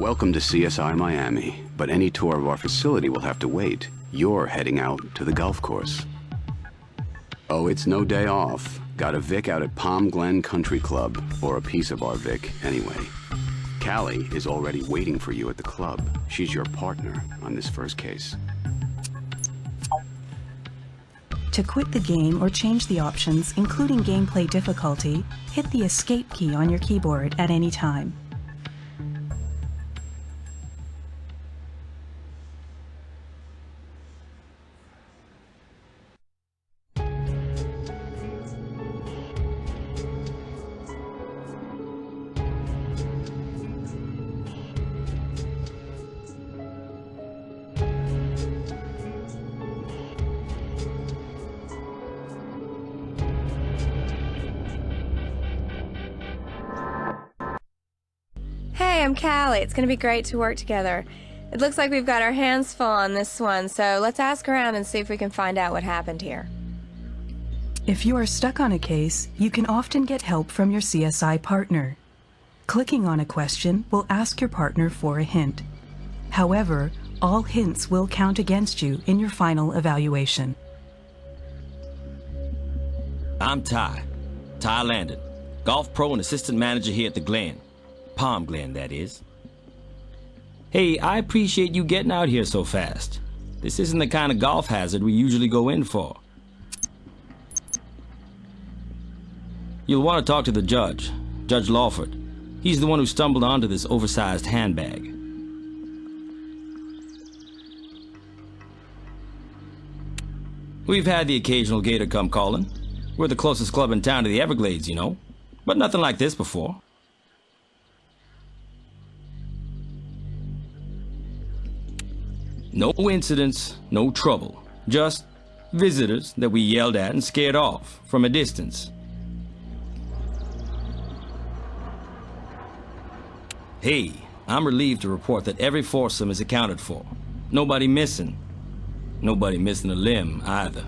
Welcome to CSI Miami, but any tour of our facility will have to wait. You're heading out to the golf course. Oh, it's no day off. Got a Vic out at Palm Glen Country Club, or a piece of our Vic, anyway. Callie is already waiting for you at the club. She's your partner on this first case. To quit the game or change the options, including gameplay difficulty, hit the Escape key on your keyboard at any time. Hey, I'm Callie. It's going to be great to work together. It looks like we've got our hands full on this one, so let's ask around and see if we can find out what happened here. If you are stuck on a case, you can often get help from your CSI partner. Clicking on a question will ask your partner for a hint. However, all hints will count against you in your final evaluation. I'm Ty Landon, golf pro and assistant manager here at the Glen. Palm Glen, that is. Hey, I appreciate you getting out here so fast. This isn't the kind of golf hazard we usually go in for. You'll want to talk to the judge, Judge Lawford. He's the one who stumbled onto this oversized handbag. We've had the occasional Gator come calling. We're the closest club in town to the Everglades, you know. But nothing like this before. No incidents, no trouble. Just visitors that we yelled at and scared off from a distance. Hey, I'm relieved to report that every foursome is accounted for. Nobody missing. Nobody missing a limb, either.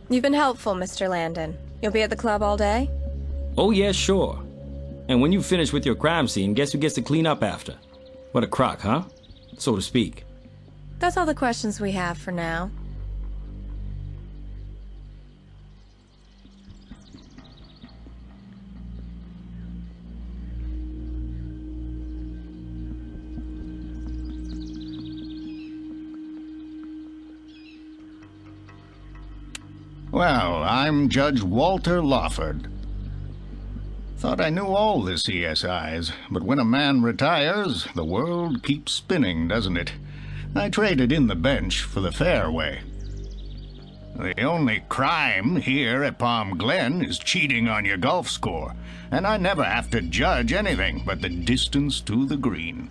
You've been helpful, Mr. Landon. You'll be at the club all day? Oh, yeah, sure. And when you finish with your crime scene, guess who gets to clean up after? What a crock, huh? So to speak. That's all the questions we have for now. Well, I'm Judge Walter Lawford. Thought I knew all the CSIs, but when a man retires, the world keeps spinning, doesn't it? I traded in the bench for the fairway. The only crime here at Palm Glen is cheating on your golf score, and I never have to judge anything but the distance to the green.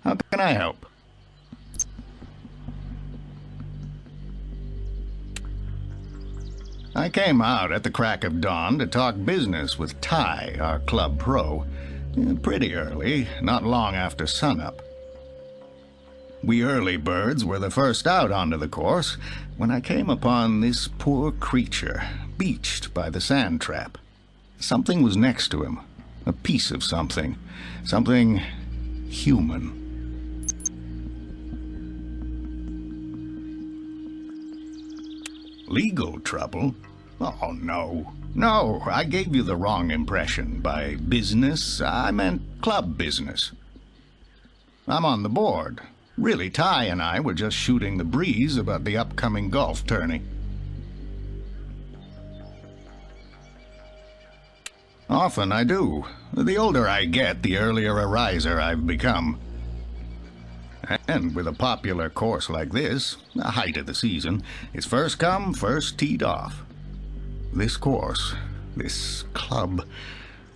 How can I help? I came out at the crack of dawn to talk business with Ty, our club pro. Pretty early, not long after sunup. We early birds were the first out onto the course when I came upon this poor creature, beached by the sand trap. Something was next to him, a piece of something, something human. Legal trouble? Oh, no. No, I gave you the wrong impression. By business, I meant club business. I'm on the board. Really, Ty and I were just shooting the breeze about the upcoming golf tourney. Often I do. The older I get, the earlier a riser I've become. And with a popular course like this, the height of the season, it's first come, first teed off. This course, this club,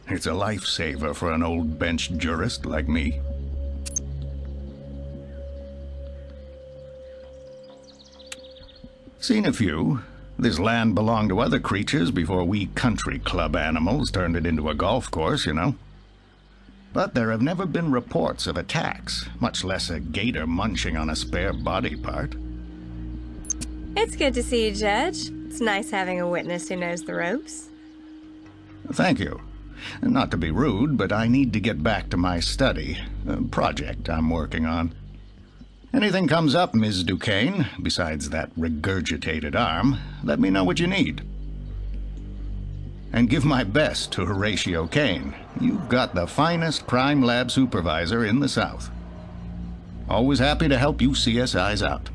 it's a lifesaver for an old bench jurist like me. Seen a few. This land belonged to other creatures before we country club animals turned it into a golf course, you know. But there have never been reports of attacks, much less a gator munching on a spare body part. It's good to see you, Judge. It's nice having a witness who knows the ropes. Thank you. Not to be rude, but I need to get back to my study, a project I'm working on. Anything comes up, Ms. Duquesne, besides that regurgitated arm, let me know what you need. And give my best to Horatio Kane. You've got the finest crime lab supervisor in the South. Always happy to help you CSIs out.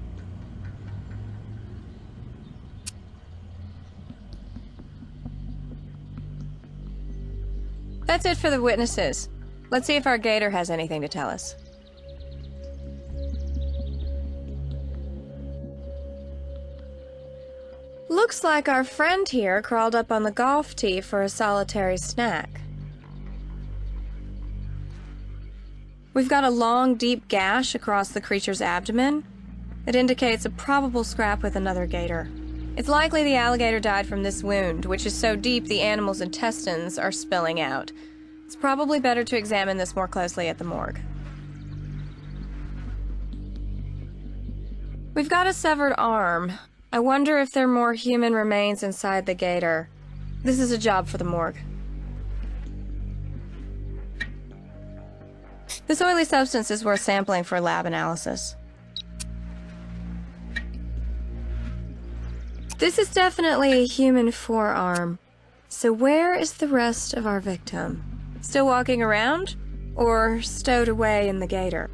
That's it for the witnesses. Let's see if our Gator has anything to tell us. Looks like our friend here crawled up on the golf tee for a solitary snack. We've got a long, deep gash across the creature's abdomen. It indicates a probable scrap with another gator. It's likely the alligator died from this wound, which is so deep the animal's intestines are spilling out. It's probably better to examine this more closely at the morgue. We've got a severed arm. I wonder if there are more human remains inside the gator. This is a job for the morgue. This oily substance is worth sampling for lab analysis. This is definitely a human forearm. So where is the rest of our victim? Still walking around? Or stowed away in the gator?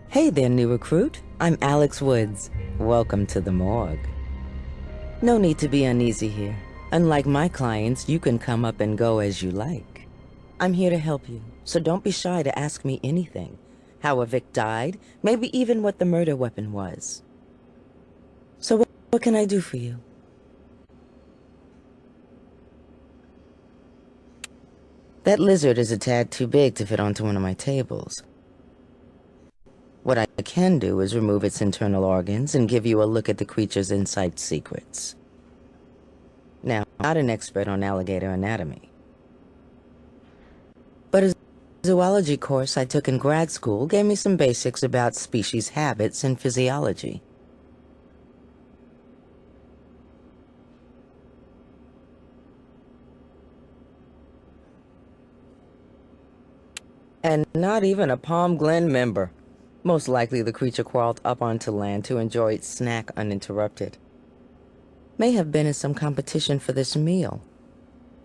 Hey there, new recruit. I'm Alex Woods. Welcome to the morgue. No need to be uneasy here. Unlike my clients, you can come up and go as you like. I'm here to help you, so don't be shy to ask me anything. How a Vic died, maybe even what the murder weapon was. So what can I do for you? That lizard is a tad too big to fit onto one of my tables. What I can do is remove its internal organs and give you a look at the creature's inside secrets. Now, I'm not an expert on alligator anatomy, but a zoology course I took in grad school gave me some basics about species habits and physiology. And not even a Palm Glen member. Most likely the creature crawled up onto land to enjoy its snack uninterrupted. May have been in some competition for this meal.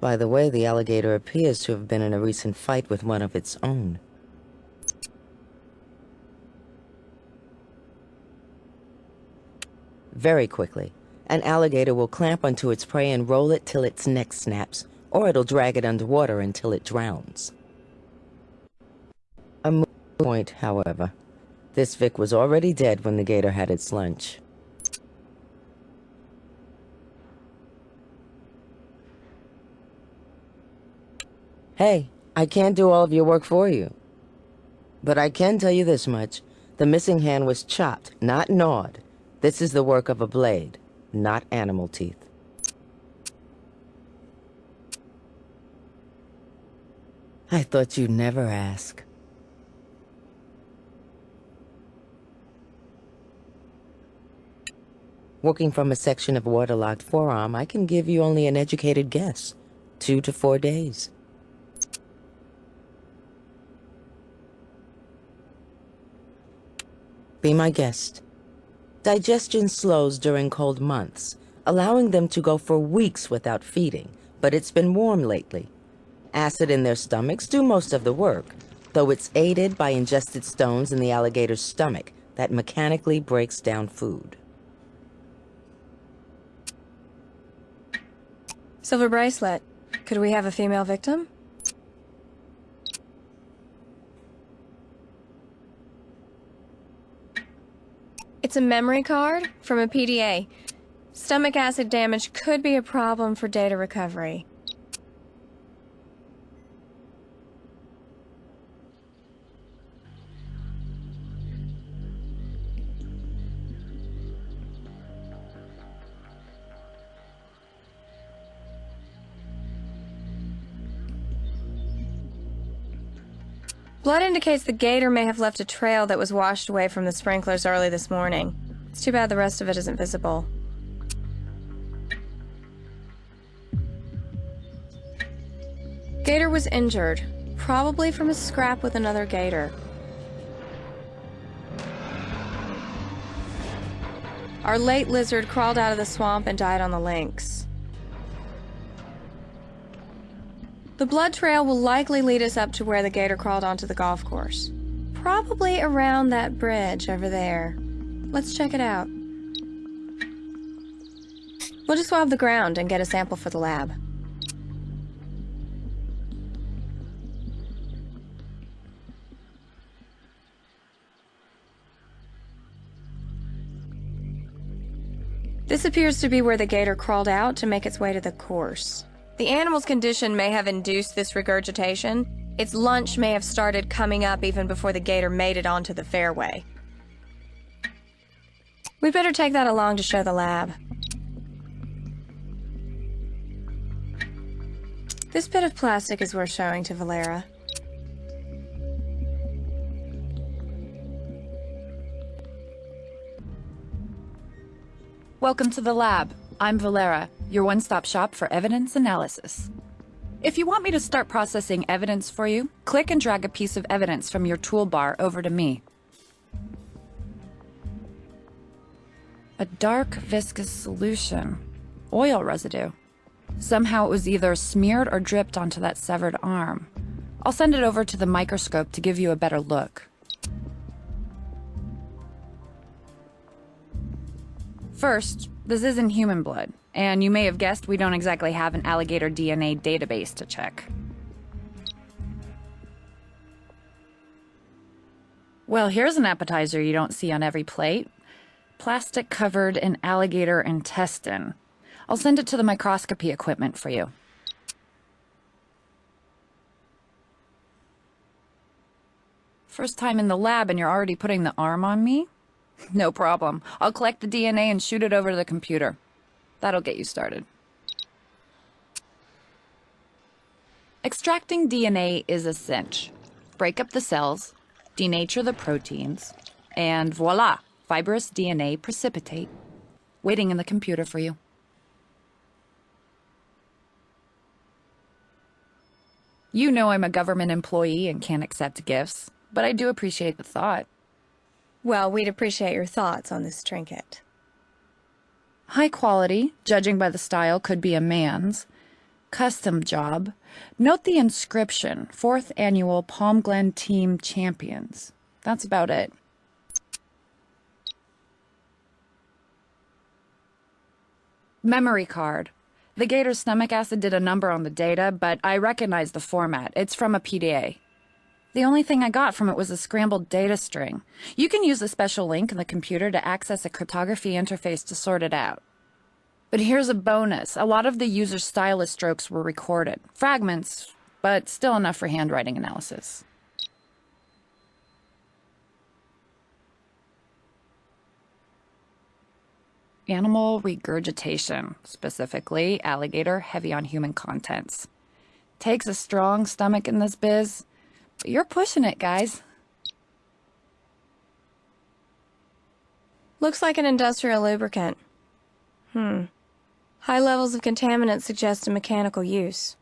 By the way, the alligator appears to have been in a recent fight with one of its own. Very quickly, an alligator will clamp onto its prey and roll it till its neck snaps, or it'll drag it underwater until it drowns. A moot point, however. This Vic was already dead when the gator had its lunch. Hey, I can't do all of your work for you. But I can tell you this much. The missing hand was chopped, not gnawed. This is the work of a blade, not animal teeth. I thought you'd never ask. Working from a section of waterlogged forearm, I can give you only an educated guess. 2 to 4 days. Be my guest. Digestion slows during cold months, allowing them to go for weeks without feeding, but it's been warm lately. Acid in their stomachs do most of the work, though it's aided by ingested stones in the alligator's stomach that mechanically breaks down food. Silver bracelet. Could we have a female victim? It's a memory card from a PDA. Stomach acid damage could be a problem for data recovery. Blood indicates the gator may have left a trail that was washed away from the sprinklers early this morning. It's too bad the rest of it isn't visible. Gator was injured, probably from a scrap with another gator. Our late lizard crawled out of the swamp and died on the links. The blood trail will likely lead us up to where the gator crawled onto the golf course. Probably around that bridge over there. Let's check it out. We'll just swab the ground and get a sample for the lab. This appears to be where the gator crawled out to make its way to the course. The animal's condition may have induced this regurgitation. Its lunch may have started coming up even before the gator made it onto the fairway. We'd better take that along to show the lab. This bit of plastic is worth showing to Valera. Welcome to the lab. I'm Valera, your one-stop shop for evidence analysis. If you want me to start processing evidence for you, click and drag a piece of evidence from your toolbar over to me. A dark, viscous solution. Oil residue. Somehow it was either smeared or dripped onto that severed arm. I'll send it over to the microscope to give you a better look. First, this isn't human blood, and you may have guessed we don't exactly have an alligator DNA database to check. Well, here's an appetizer you don't see on every plate. Plastic covered in alligator intestine. I'll send it to the microscopy equipment for you. First time in the lab and you're already putting the arm on me? No problem. I'll collect the DNA and shoot it over to the computer. That'll get you started. Extracting DNA is a cinch. Break up the cells, denature the proteins, and voila, fibrous DNA precipitate. Waiting in the computer for you. You know I'm a government employee and can't accept gifts, but I do appreciate the thought. Well, we'd appreciate your thoughts on this trinket. High quality, judging by the style, could be a man's. Custom job. Note the inscription, 4th Annual Palm Glen Team Champions. That's about it. Memory card. The Gator's stomach acid did a number on the data, but I recognize the format. It's from a PDA. The only thing I got from it was a scrambled data string. You can use a special link in the computer to access a cryptography interface to sort it out. But here's a bonus. A lot of the user's stylus strokes were recorded. Fragments, but still enough for handwriting analysis. Animal regurgitation, specifically alligator heavy on human contents. Takes a strong stomach in this biz. But you're pushing it, guys. Looks like an industrial lubricant. High levels of contaminants suggest a mechanical use.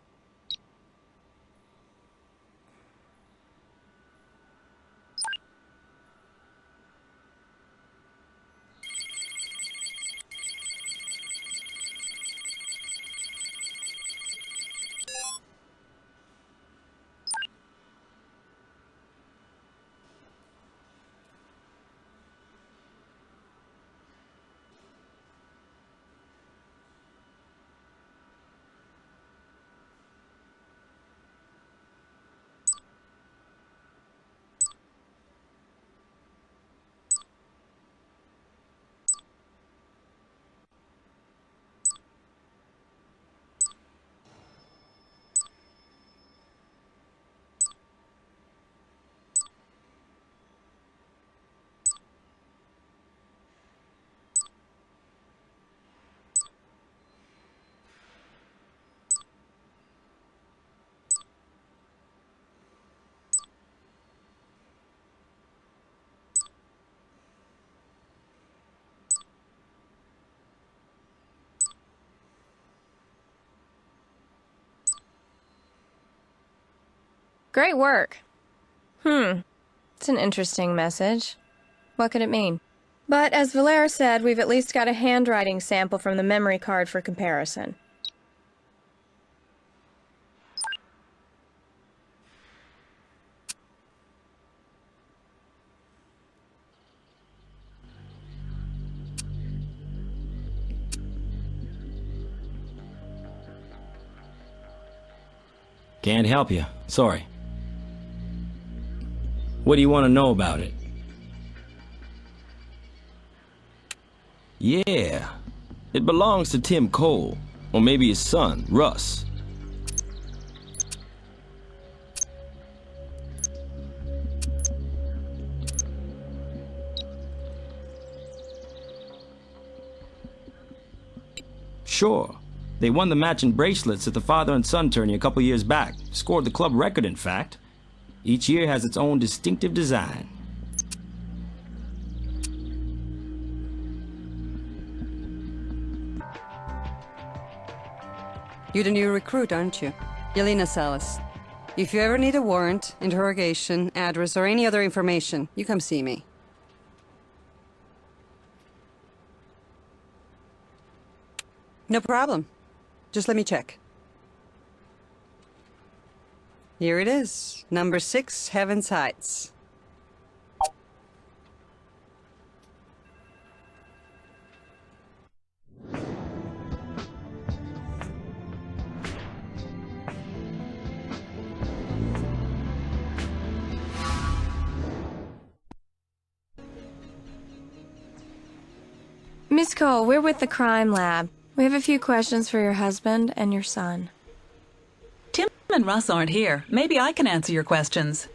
Great work. It's an interesting message. What could it mean? But as Valera said, we've at least got a handwriting sample from the memory card for comparison. Can't help you. Sorry. What do you want to know about it? Yeah. It belongs to Tim Cole. Or maybe his son, Russ. Sure. They won the matching bracelets at the father and son tourney a couple years back. Scored the club record, in fact. Each year has its own distinctive design. You're the new recruit, aren't you? Yelena Salas. If you ever need a warrant, interrogation, address, or any other information, you come see me. No problem. Just let me check. Here it is. Number 6, Heaven's Heights. Miss Cole, we're with the crime lab. We have a few questions for your husband and your son. Tim and Russ aren't here. Maybe I can answer your questions.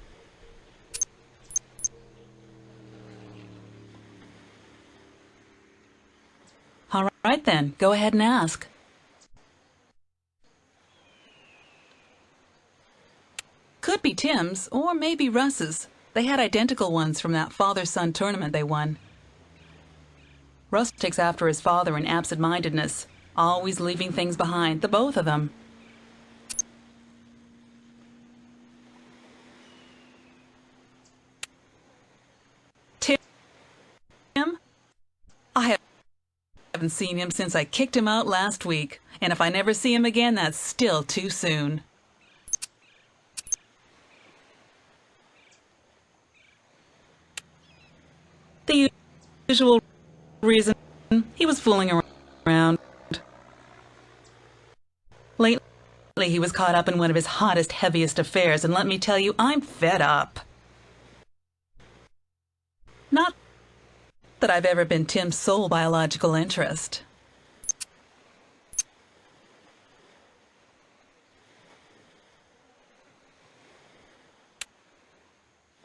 All right then, go ahead and ask. Could be Tim's, or maybe Russ's. They had identical ones from that father-son tournament they won. Russ takes after his father in absent-mindedness, always leaving things behind, the both of them. Tim? I haven't seen him since I kicked him out last week, and if I never see him again, that's still too soon. The usual reason, he was fooling around. Lately, he was caught up in one of his hottest, heaviest affairs, and let me tell you, I'm fed up. Not that I've ever been Tim's sole biological interest.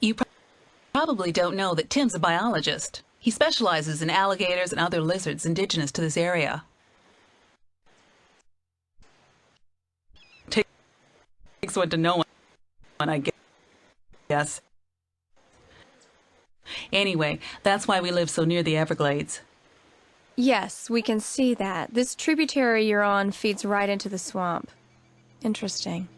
You probably don't know that Tim's a biologist. He specializes in alligators and other lizards indigenous to this area. Takes one to know one, I guess. Anyway, that's why we live so near the Everglades. Yes, we can see that. This tributary you're on feeds right into the swamp. Interesting.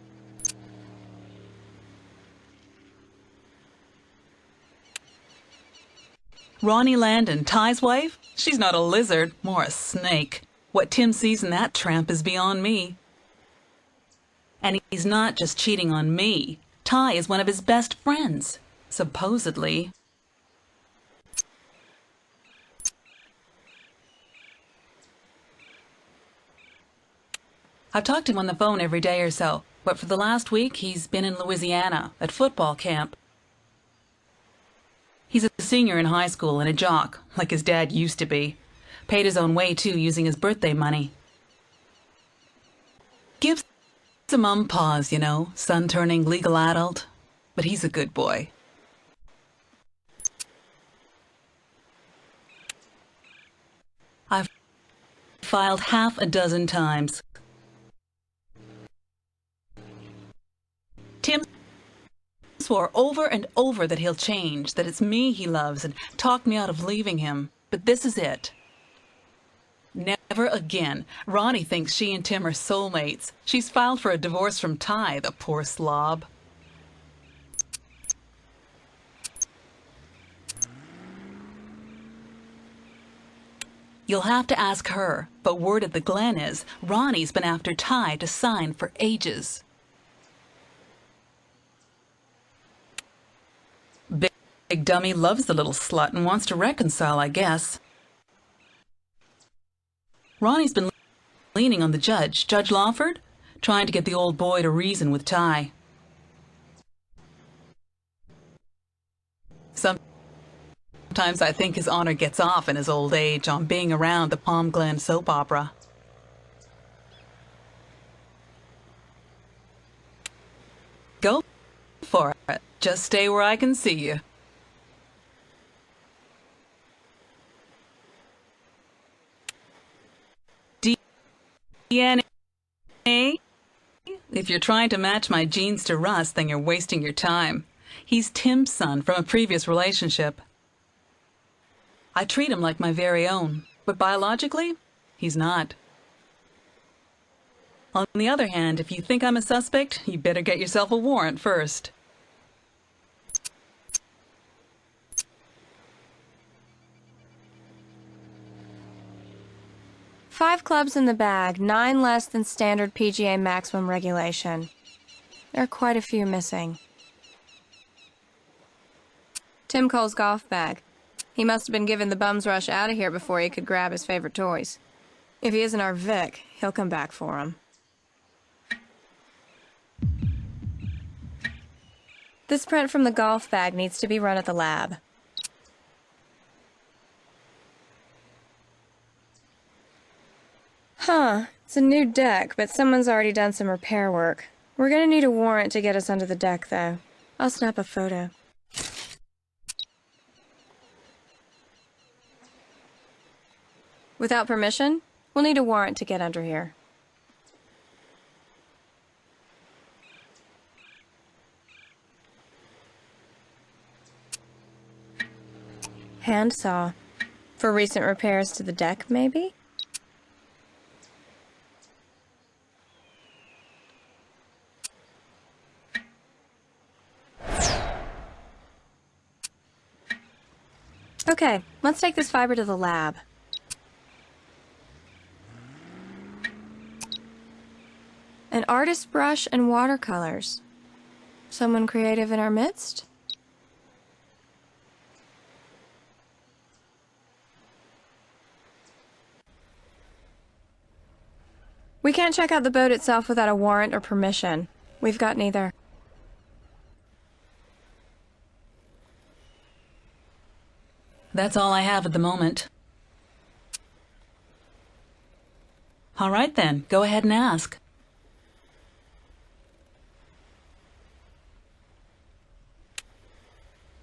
Ronnie Landon, Ty's wife? She's not a lizard, more a snake. What Tim sees in that tramp is beyond me. And he's not just cheating on me. Ty is one of his best friends, supposedly. I've talked to him on the phone every day or so, but for the last week he's been in Louisiana at football camp. He's a senior in high school and a jock, like his dad used to be. Paid his own way, too, using his birthday money. Gives a mum pause, you know, son turning legal adult. But he's a good boy. I've filed half a dozen times. Tim swore over and over that he'll change, that it's me he loves, and talked me out of leaving him. But this is it. Never again. Ronnie thinks she and Tim are soulmates. She's filed for a divorce from Ty, the poor slob. You'll have to ask her, but word at the Glen is Ronnie's been after Ty to sign for ages. Big Dummy loves the little slut and wants to reconcile, I guess. Ronnie's been leaning on the judge, Judge Lawford, trying to get the old boy to reason with Ty. Sometimes I think his honor gets off in his old age on being around the Palm Glen soap opera. Go for it. Just stay where I can see you. DNA? If you're trying to match my genes to Russ, then you're wasting your time. He's Tim's son from a previous relationship. I treat him like my very own, but biologically, he's not. On the other hand, if you think I'm a suspect, you better get yourself a warrant first. Five clubs in the bag, 9 less than standard PGA maximum regulation. There are quite a few missing. Tim Cole's golf bag. He must have been given the bum's rush out of here before he could grab his favorite toys. If he isn't our Vic, he'll come back for him. This print from the golf bag needs to be run at the lab. Huh, it's a new deck, but someone's already done some repair work. We're gonna need a warrant to get us under the deck, though. I'll snap a photo. Without permission, we'll need a warrant to get under here. Handsaw. For recent repairs to the deck, maybe? Okay, let's take this fiber to the lab. An artist brush and watercolors. Someone creative in our midst? We can't check out the boat itself without a warrant or permission. We've got neither. That's all I have at the moment. All right then, go ahead and ask.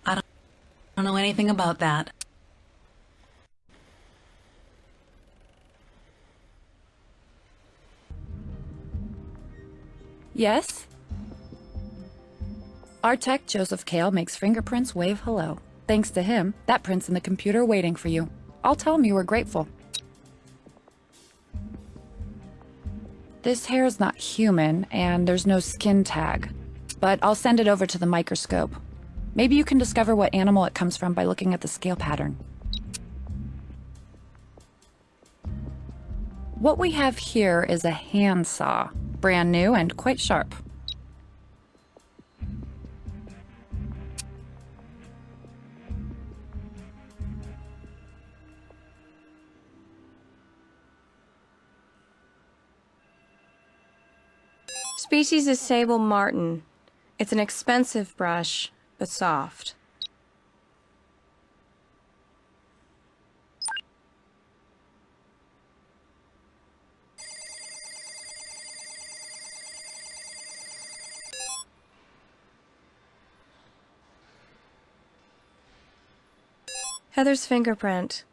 I don't know anything about that. Yes? Our tech, Joseph Kale, makes fingerprints wave hello. Thanks to him, that print's in the computer waiting for you. I'll tell him you were grateful. This hair is not human, and there's no skin tag. But I'll send it over to the microscope. Maybe you can discover what animal it comes from by looking at the scale pattern. What we have here is a handsaw. Brand new and quite sharp. Species is sable marten. It's an expensive brush, but soft. Heather's fingerprint.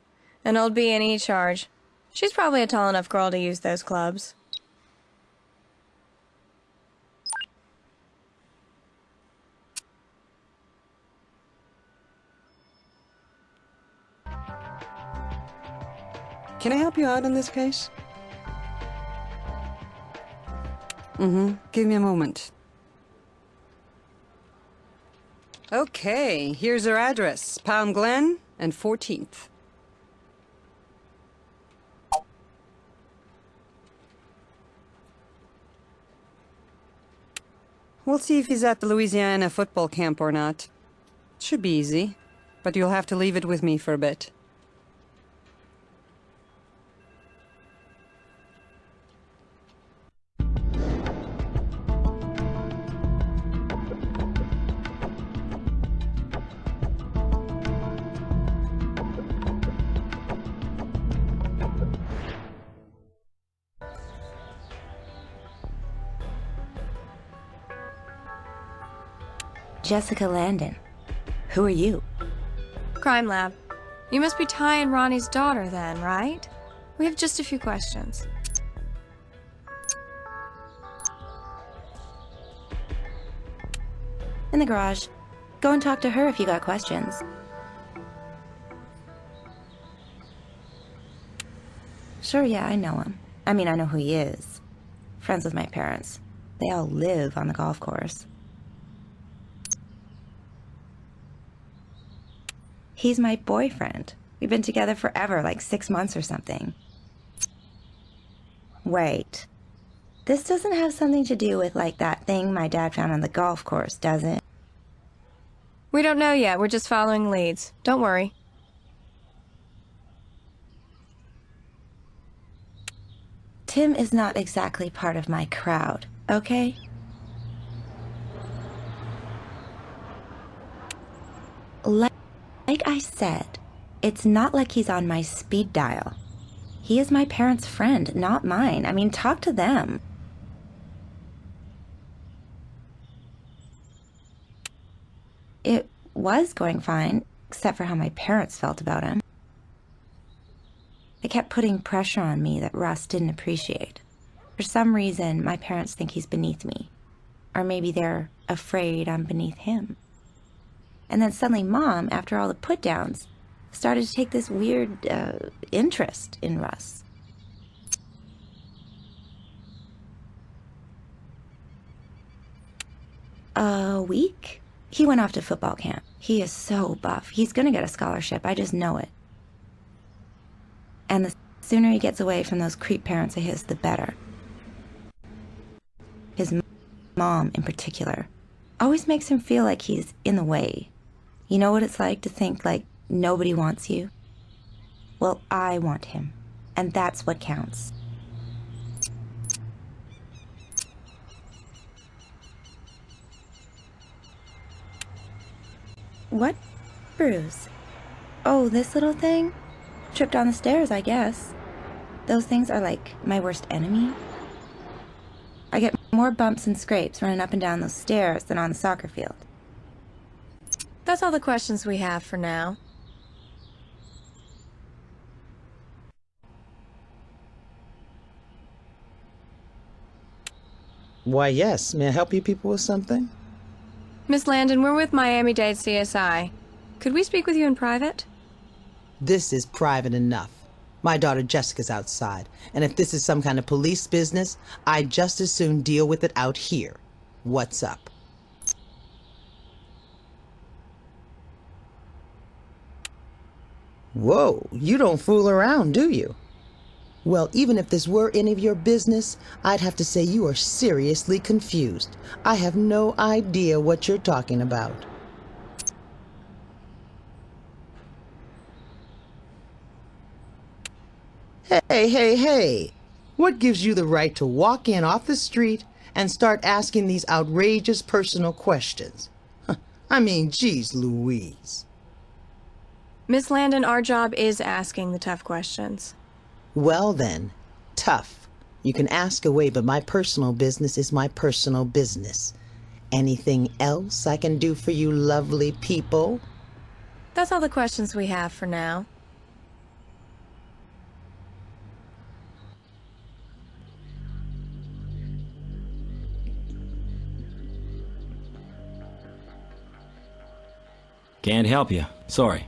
An old B&E charge. She's probably a tall enough girl to use those clubs. Can I help you out on this case? Give me a moment. Okay, here's her address. Palm Glen and 14th. We'll see if he's at the Louisiana football camp or not. Should be easy, but you'll have to leave it with me for a bit. Jessica Landon. Who are you? Crime Lab. You must be Ty and Ronnie's daughter then, right? We have just a few questions. In the garage. Go and talk to her if you got questions. Sure, yeah, I know him. I mean, I know who he is. Friends with my parents. They all live on the golf course. He's my boyfriend. We've been together forever, like 6 months or something. Wait. This doesn't have something to do with, like, that thing my dad found on the golf course, does it? We don't know yet. We're just following leads. Don't worry. Tim is not exactly part of my crowd, okay? Like I said, it's not like he's on my speed dial. He is my parents' friend, not mine. I mean, talk to them. It was going fine, except for how my parents felt about him. They kept putting pressure on me that Russ didn't appreciate. For some reason, my parents think he's beneath me. Or maybe they're afraid I'm beneath him. And then suddenly Mom, after all the put-downs, started to take this weird interest in Russ. A week? He went off to football camp. He is so buff. He's gonna get a scholarship. I just know it. And the sooner he gets away from those creep parents of his, the better. His mom, in particular, always makes him feel like he's in the way. You know what it's like to think like nobody wants you? Well, I want him, and that's what counts. What bruise? Oh, this little thing? Tripped on the stairs, I guess. Those things are like my worst enemy. I get more bumps and scrapes running up and down those stairs than on the soccer field. That's all the questions we have for now. Why, yes. May I help you people with something? Miss Landon, we're with Miami-Dade CSI. Could we speak with you in private? This is private enough. My daughter Jessica's outside, and if this is some kind of police business, I'd just as soon deal with it out here. What's up? Whoa, you don't fool around, do you? Well, even if this were any of your business, I'd have to say you are seriously confused. I have no idea what you're talking about. Hey. What gives you the right to walk in off the street and start asking these outrageous personal questions? I mean, geez Louise. Miss Landon, our job is asking the tough questions. Well then, tough. You can ask away, but my personal business is my personal business. Anything else I can do for you lovely people? That's all the questions we have for now. Can't help you. Sorry.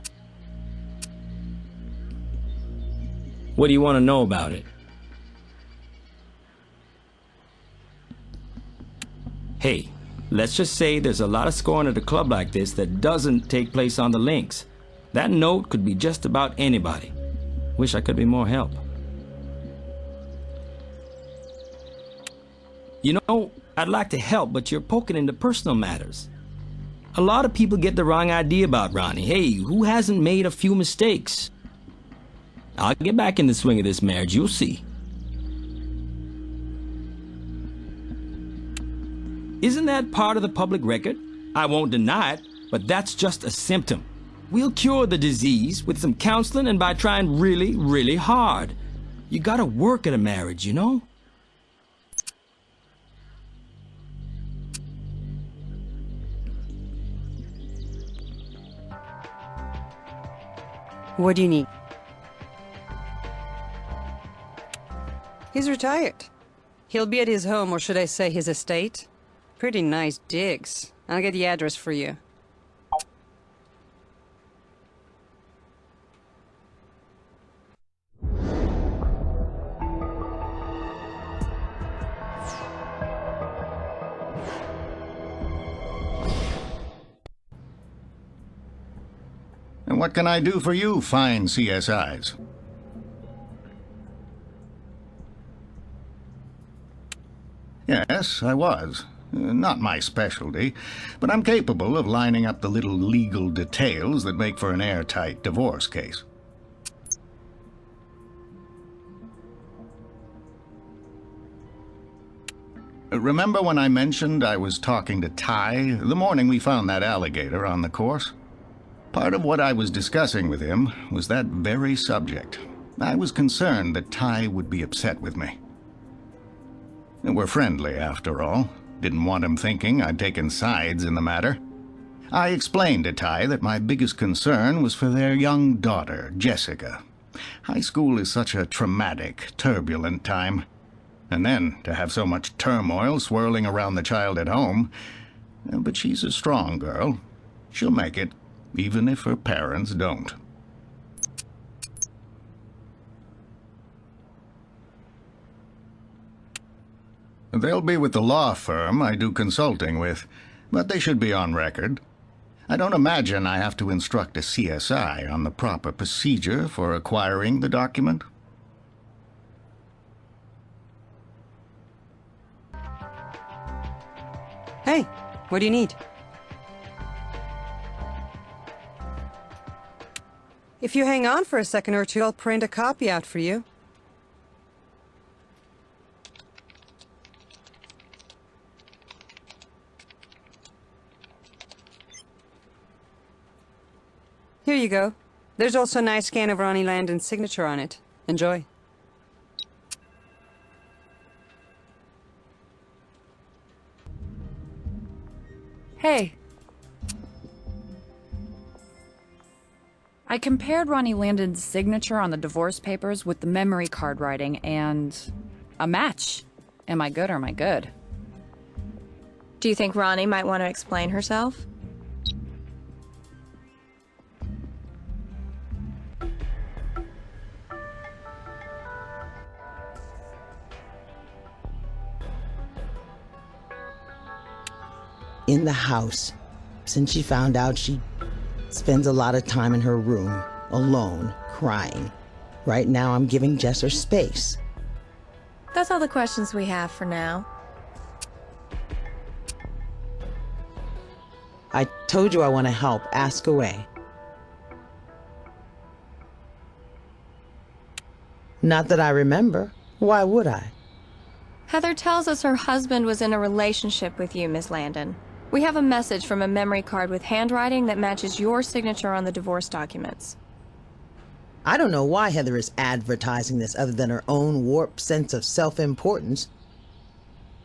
What do you want to know about it? Hey, let's just say there's a lot of scoring at a club like this that doesn't take place on the links. That note could be just about anybody. Wish I could be more help. You know, I'd like to help, but you're poking into personal matters. A lot of people get the wrong idea about Ronnie. Hey, who hasn't made a few mistakes? I'll get back in the swing of this marriage, you'll see. Isn't that part of the public record? I won't deny it, but that's just a symptom. We'll cure the disease with some counseling and by trying really, really hard. You gotta work at a marriage, you know? What do you need? He's retired. He'll be at his home, or should I say his estate. Pretty nice digs. I'll get the address for you. And what can I do for you, fine CSIs? Yes, I was. Not my specialty, but I'm capable of lining up the little legal details that make for an airtight divorce case. Remember when I mentioned I was talking to Ty the morning we found that alligator on the course? Part of what I was discussing with him was that very subject. I was concerned that Ty would be upset with me. We're friendly, after all. Didn't want him thinking I'd taken sides in the matter. I explained to Ty that my biggest concern was for their young daughter, Jessica. High school is such a traumatic, turbulent time. And then to have so much turmoil swirling around the child at home. But she's a strong girl. She'll make it, even if her parents don't. They'll be with the law firm I do consulting with, but they should be on record. I don't imagine I have to instruct a CSI on the proper procedure for acquiring the document. Hey, what do you need? If you hang on for a second or two, I'll print a copy out for you. Here you go. There's also a nice scan of Ronnie Landon's signature on it. Enjoy. Hey. I compared Ronnie Landon's signature on the divorce papers with the memory card writing, and a match. Am I good or am I good? Do you think Ronnie might want to explain herself? In the house. Since she found out, she spends a lot of time in her room, alone, crying. Right now, I'm giving Jess her space. That's all the questions we have for now. I told you I want to help. Ask away. Not that I remember. Why would I? Heather tells us her husband was in a relationship with you, Miss Landon. We have a message from a memory card with handwriting that matches your signature on the divorce documents. I don't know why Heather is advertising this other than her own warped sense of self-importance.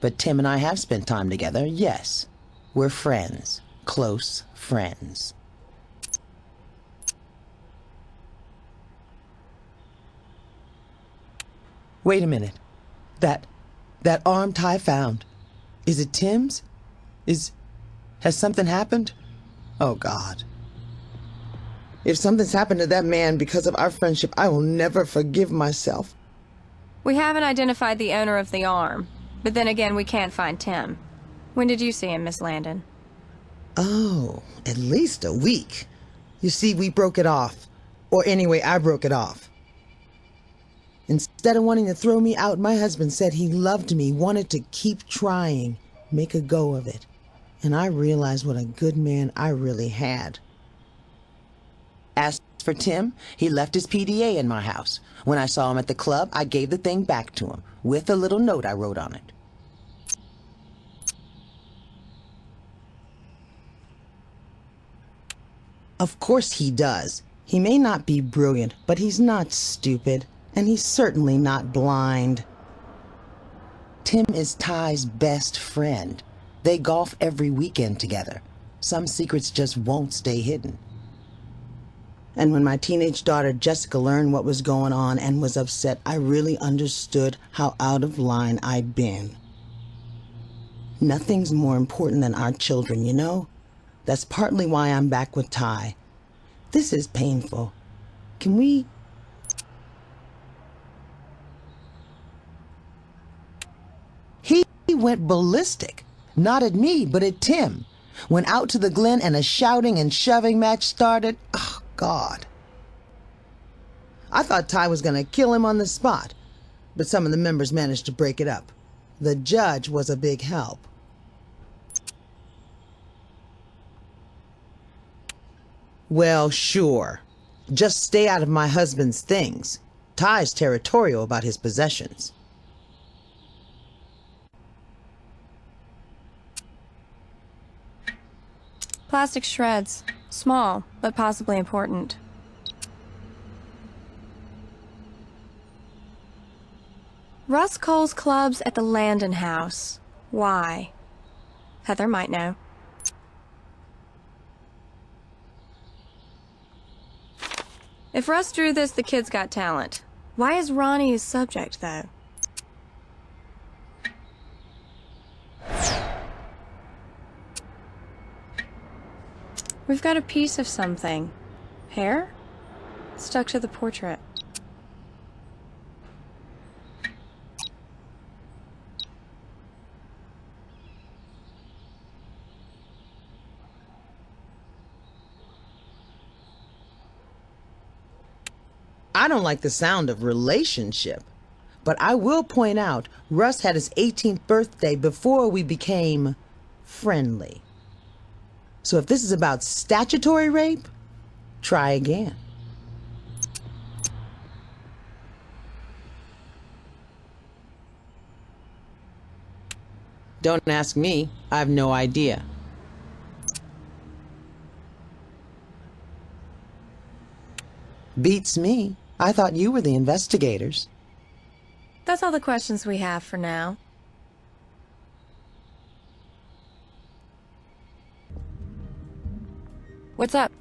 But Tim and I have spent time together, yes. We're friends. Close friends. Wait a minute. That arm Ty found. Is it Tim's? Has something happened? Oh, God. If something's happened to that man because of our friendship, I will never forgive myself. We haven't identified the owner of the arm, but then again, we can't find Tim. When did you see him, Miss Landon? Oh, at least a week. You see, we broke it off. Or anyway, I broke it off. Instead of wanting to throw me out, my husband said he loved me, wanted to keep trying. make a go of it. And I realized what a good man I really had. As for Tim, he left his PDA in my house. When I saw him at the club, I gave the thing back to him, with a little note I wrote on it. Of course he does. He may not be brilliant, but he's not stupid, and he's certainly not blind. Tim is Ty's best friend. They golf every weekend together. Some secrets just won't stay hidden. And when my teenage daughter Jessica learned what was going on and was upset, I really understood how out of line I'd been. Nothing's more important than our children, you know? That's partly why I'm back with Ty. This is painful. Can we... He went ballistic. Not at me, but at Tim. Went out to the Glen and a shouting and shoving match started. Oh, God. I thought Ty was going to kill him on the spot, but some of the members managed to break it up. The judge was a big help. Well, sure. Just stay out of my husband's things. Ty's territorial about his possessions. Plastic shreds. Small, but possibly important. Russ Cole's clubs at the Landon house. Why? Heather might know. If Russ drew this, the kid's got talent. Why is Ronnie his subject, though? We've got a piece of something. Hair? Stuck to the portrait. I don't like the sound of relationship, but I will point out Russ had his 18th birthday before we became friendly. So if this is about statutory rape, try again. Don't ask me. I have no idea. Beats me. I thought you were the investigators. That's all the questions we have for now. What's up?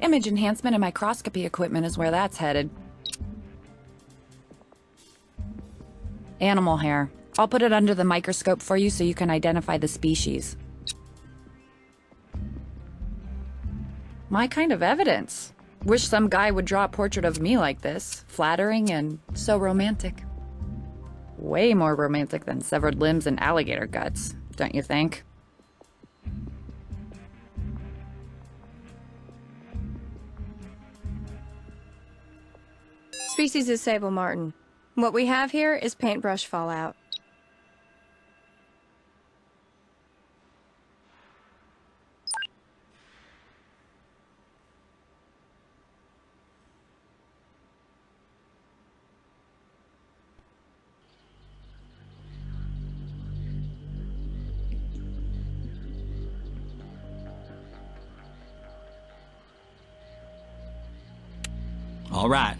Image enhancement and microscopy equipment is where that's headed. Animal hair. I'll put it under the microscope for you so you can identify the species. My kind of evidence. Wish some guy would draw a portrait of me like this. Flattering and so romantic. Way more romantic than severed limbs and alligator guts, don't you think? Species is sable marten. What we have here is paintbrush fallout. All right,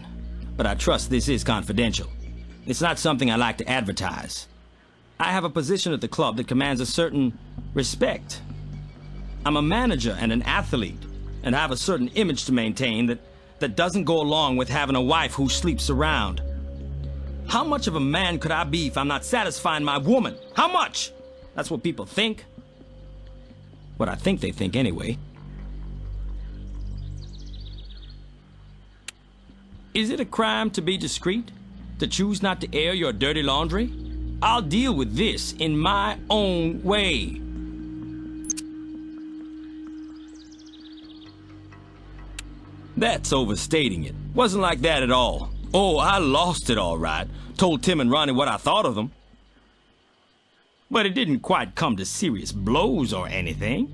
but I trust this is confidential. It's not something I like to advertise. I have a position at the club that commands a certain respect. I'm a manager and an athlete, and I have a certain image to maintain that doesn't go along with having a wife who sleeps around. How much of a man could I be if I'm not satisfying my woman? How much? That's what people think. What I think they think anyway. Is it a crime to be discreet? To choose not to air your dirty laundry? I'll deal with this in my own way. That's overstating it. Wasn't like that at all. Oh, I lost it all right. Told Tim and Ronnie what I thought of them. But it didn't quite come to serious blows or anything.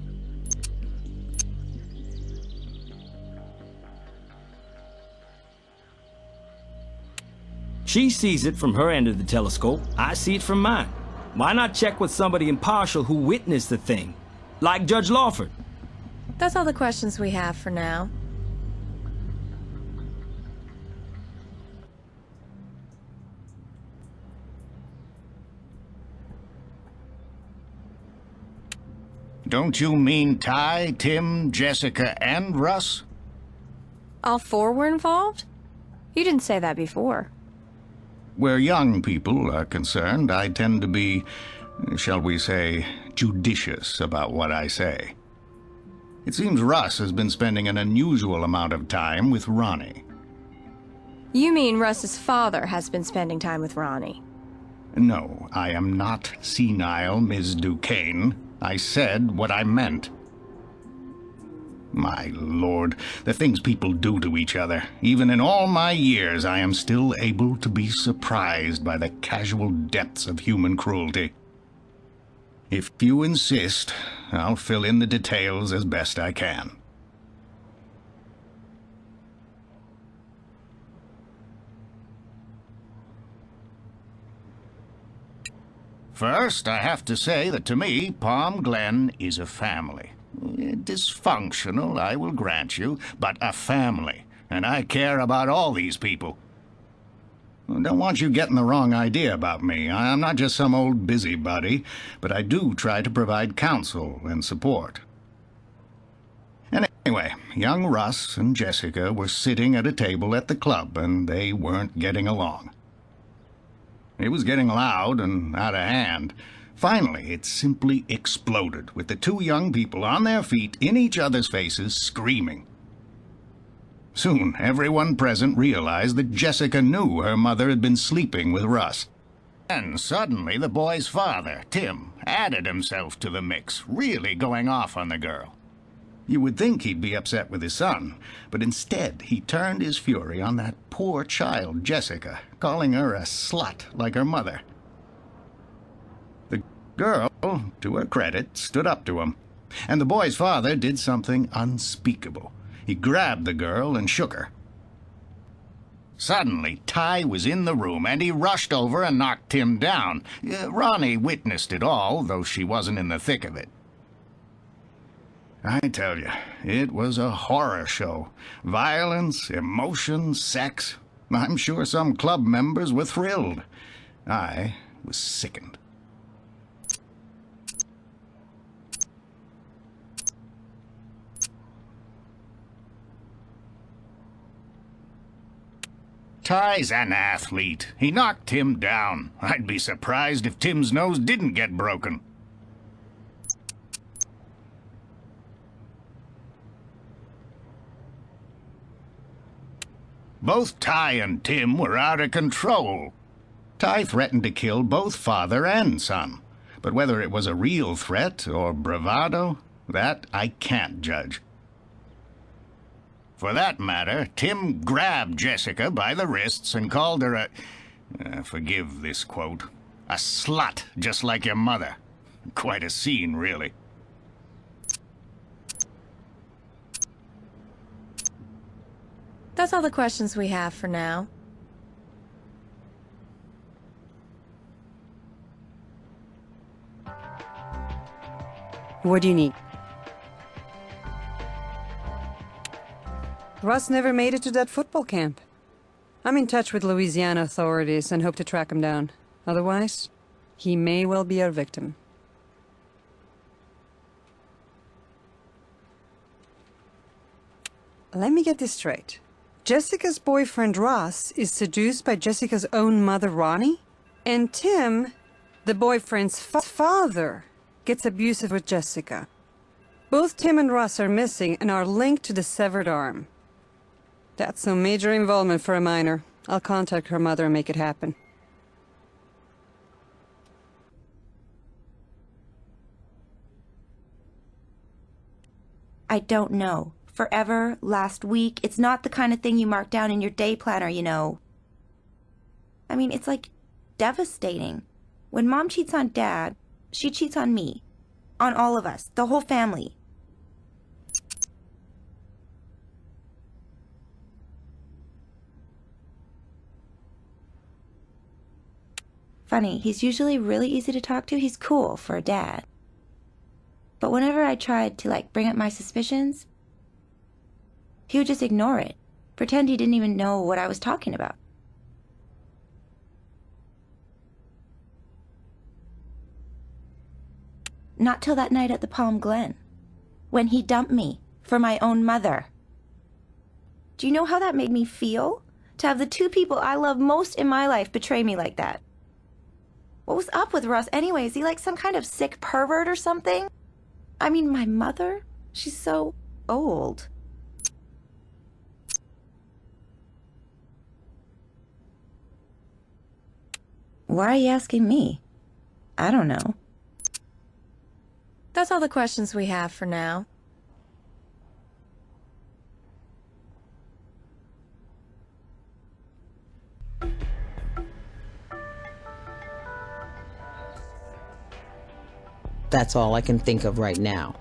She sees it from her end of the telescope. I see it from mine. Why not check with somebody impartial who witnessed the thing? Like Judge Lawford. That's all the questions we have for now. Don't you mean Ty, Tim, Jessica, and Russ? All four were involved? You didn't say that before. Where young people are concerned, I tend to be, shall we say, judicious about what I say. It seems Russ has been spending an unusual amount of time with Ronnie. You mean Russ's father has been spending time with Ronnie? No, I am not senile, Ms. Duquesne. I said what I meant. My lord, the things people do to each other. Even in all my years, I am still able to be surprised by the casual depths of human cruelty. If you insist, I'll fill in the details as best I can. First, I have to say that to me, Palm Glen is a family. Dysfunctional, I will grant you, but a family. And I care about all these people. Don't want you getting the wrong idea about me. I'm not just some old busybody, but I do try to provide counsel and support. Anyway, young Russ and Jessica were sitting at a table at the club, and they weren't getting along. It was getting loud and out of hand. Finally, it simply exploded, with the two young people on their feet in each other's faces, screaming. Soon, everyone present realized that Jessica knew her mother had been sleeping with Russ. And suddenly, the boy's father, Tim, added himself to the mix, really going off on the girl. You would think he'd be upset with his son, but instead he turned his fury on that poor child, Jessica, calling her a slut like her mother. The girl, to her credit, stood up to him, and the boy's father did something unspeakable. He grabbed the girl and shook her. Suddenly, Ty was in the room, and he rushed over and knocked Tim down. Ronnie witnessed it all, though she wasn't in the thick of it. I tell you, it was a horror show. Violence, emotion, sex. I'm sure some club members were thrilled. I was sickened. Ty's an athlete. He knocked Tim down. I'd be surprised if Tim's nose didn't get broken. Both Ty and Tim were out of control. Ty threatened to kill both father and son. But whether it was a real threat or bravado, that I can't judge. For that matter, Tim grabbed Jessica by the wrists and called her forgive this quote, a slut just like your mother. Quite a scene, really. That's all the questions we have for now. What do you need? Russ never made it to that football camp. I'm in touch with Louisiana authorities and hope to track him down. Otherwise, he may well be our victim. Let me get this straight. Jessica's boyfriend Ross is seduced by Jessica's own mother Ronnie? And Tim, the boyfriend's father, gets abusive with Jessica. Both Tim and Ross are missing and are linked to the severed arm. That's some major involvement for a minor. I'll contact her mother and make it happen. I don't know. Forever, last week, it's not the kind of thing you mark down in your day planner, you know. mean, it's like devastating. When Mom cheats on Dad, she cheats on me. On all of us, the whole family. Funny, he's usually really easy to talk to. He's cool for a dad. But whenever I tried to, bring up my suspicions, he would just ignore it. Pretend he didn't even know what I was talking about. Not till that night at the Palm Glen, when he dumped me for my own mother. Do you know how that made me feel? To have the two people I love most in my life betray me like that. What was up with Russ anyway? Is he like some kind of sick pervert or something? I mean, my mother? She's so old. Why are you asking me? I don't know. That's all the questions we have for now. That's all I can think of right now.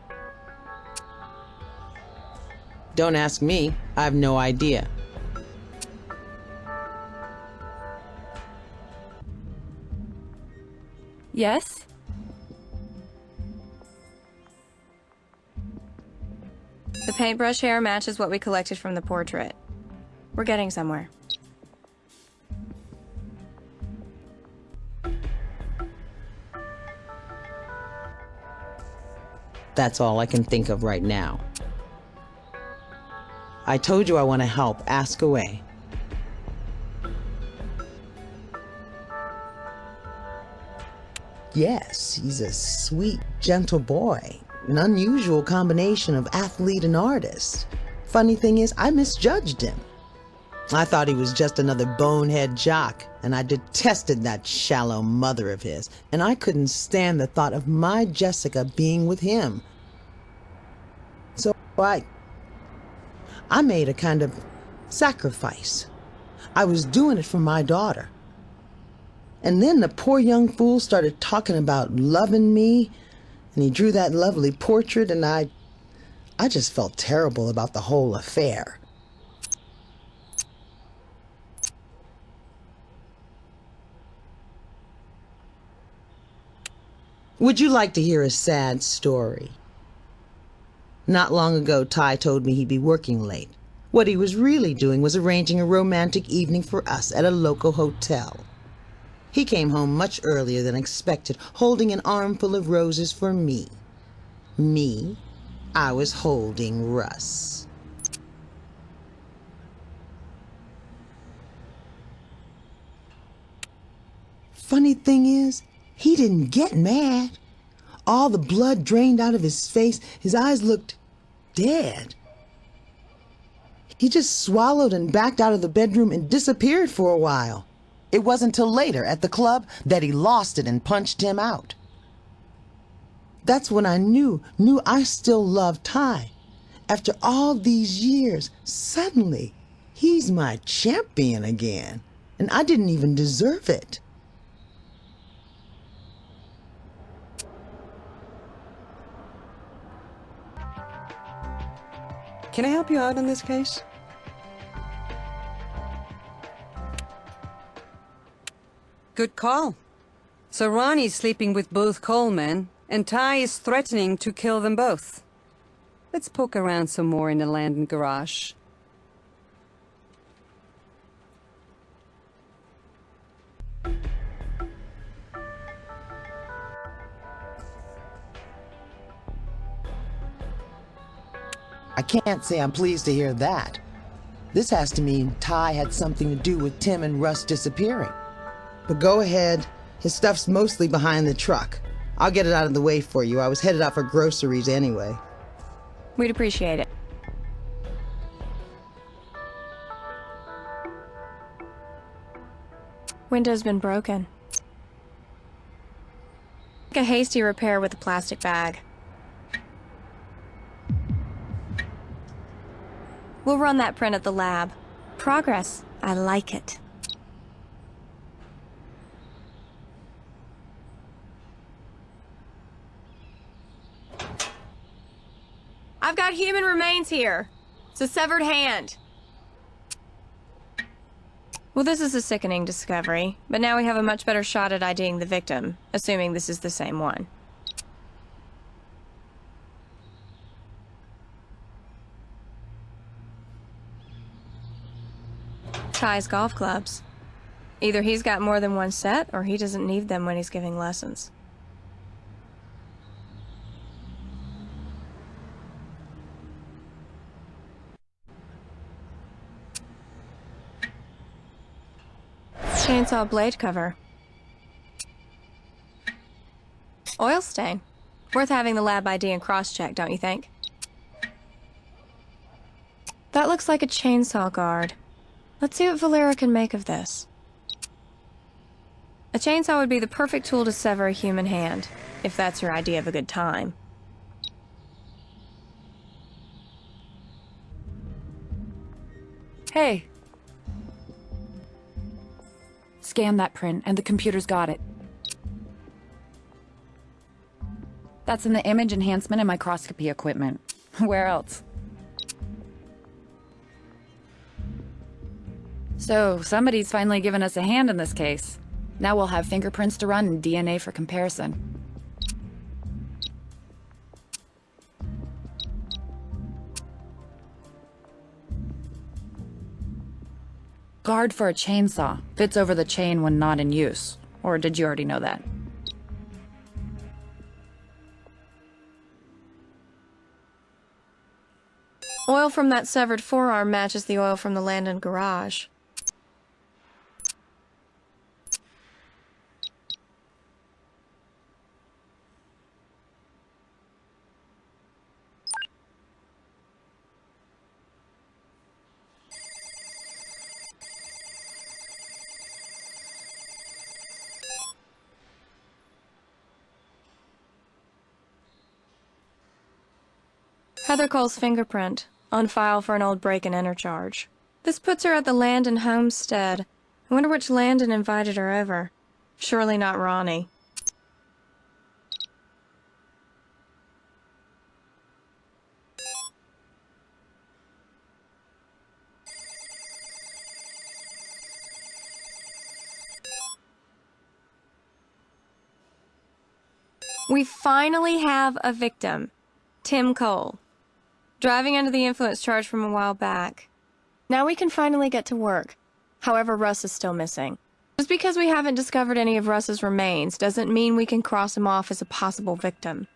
Don't ask me. I have no idea. Yes? The paintbrush hair matches what we collected from the portrait. We're getting somewhere. That's all I can think of right now. I told you I want to help. Ask away. Yes, he's a sweet, gentle boy. An unusual combination of athlete and artist. Funny thing is, I misjudged him. I thought he was just another bonehead jock, and I detested that shallow mother of his, and I couldn't stand the thought of my Jessica being with him. So I made a kind of sacrifice. I was doing it for my daughter. And then the poor young fool started talking about loving me, and he drew that lovely portrait, and I just felt terrible about the whole affair. Would you like to hear a sad story? Not long ago, Ty told me he'd be working late. What he was really doing was arranging a romantic evening for us at a local hotel. He came home much earlier than expected, holding an armful of roses for me. Me, I was holding Russ. Funny thing is, he didn't get mad. All the blood drained out of his face. His eyes looked dead. He just swallowed and backed out of the bedroom and disappeared for a while. It wasn't till later at the club that he lost it and punched him out. That's when I knew I still loved Ty. After all these years, suddenly, he's my champion again. And I didn't even deserve it. Can I help you out on this case? Good call. So Ronnie's sleeping with both Colemen, and Ty is threatening to kill them both. Let's poke around some more in the Landon garage. I can't say I'm pleased to hear that. This has to mean Ty had something to do with Tim and Russ disappearing. But go ahead. His stuff's mostly behind the truck. I'll get it out of the way for you. I was headed out for groceries anyway. We'd appreciate it. Window's been broken. Make a hasty repair with a plastic bag. We'll run that print at the lab. Progress. I like it. I've got human remains here. It's a severed hand. Well, this is a sickening discovery, but now we have a much better shot at IDing the victim, assuming this is the same one. Ty's golf clubs. Either he's got more than one set, or he doesn't need them when he's giving lessons. Chainsaw blade cover. Oil stain. Worth having the lab ID and cross-check, don't you think? That looks like a chainsaw guard. Let's see what Valera can make of this. A chainsaw would be the perfect tool to sever a human hand, if that's your idea of a good time. Hey. Scan that print, and the computer's got it. That's in the image enhancement and microscopy equipment. Where else? So, somebody's finally given us a hand in this case. Now we'll have fingerprints to run and DNA for comparison. Guard for a chainsaw. Fits over the chain when not in use. Or did you already know that? Oil from that severed forearm matches the oil from the Landon garage. Heather Cole's fingerprint, on file for an old break-and-enter charge. This puts her at the Landon homestead. I wonder which Landon invited her over. Surely not Ronnie. We finally have a victim. Tim Cole. Driving under the influence charge from a while back. Now we can finally get to work. However, Russ is still missing. Just because we haven't discovered any of Russ's remains doesn't mean we can cross him off as a possible victim.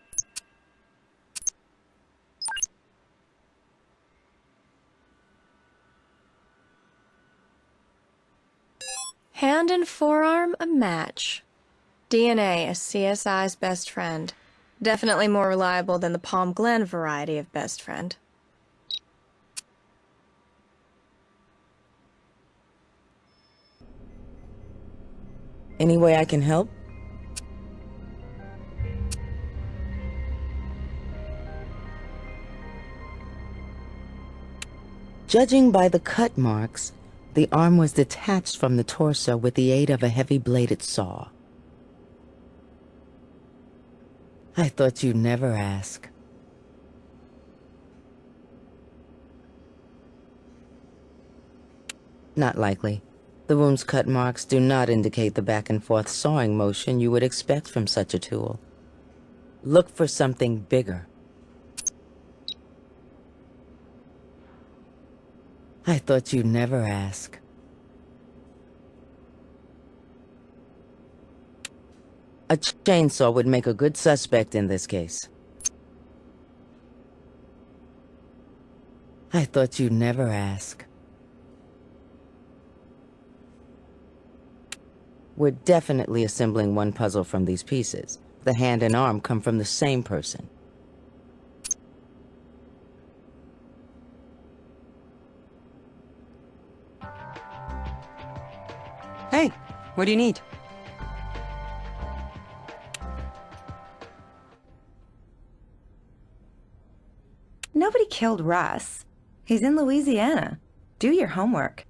Hand and forearm a match. DNA, a CSI's best friend. Definitely more reliable than the Palm Glen variety of best friend. Any way I can help? Judging by the cut marks, the arm was detached from the torso with the aid of a heavy-bladed saw. I thought you'd never ask. Not likely. The wound's cut marks do not indicate the back-and-forth sawing motion you would expect from such a tool. Look for something bigger. I thought you'd never ask. A chainsaw would make a good suspect in this case. I thought you'd never ask. We're definitely assembling one puzzle from these pieces. The hand and arm come from the same person. Hey, what do you need? Nobody killed Russ. He's in Louisiana. Do your homework.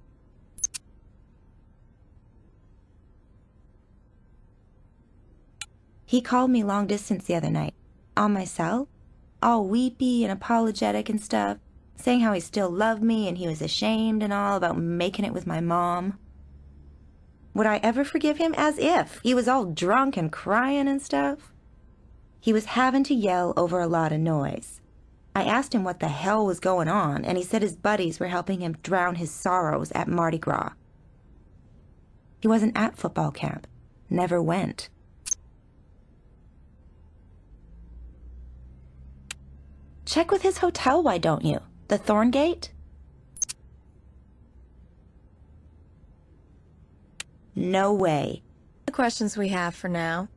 He called me long distance the other night. On my cell. all weepy and apologetic and stuff, saying how he still loved me and he was ashamed and all about making it with my mom. Would I ever forgive him? As if. He was all drunk and crying and stuff. He was having to yell over a lot of noise. I asked him what the hell was going on, and he said his buddies were helping him drown his sorrows at Mardi Gras. He wasn't at football camp. Never went. Check with his hotel, why don't you? The Thorngate? No way. The questions we have for now.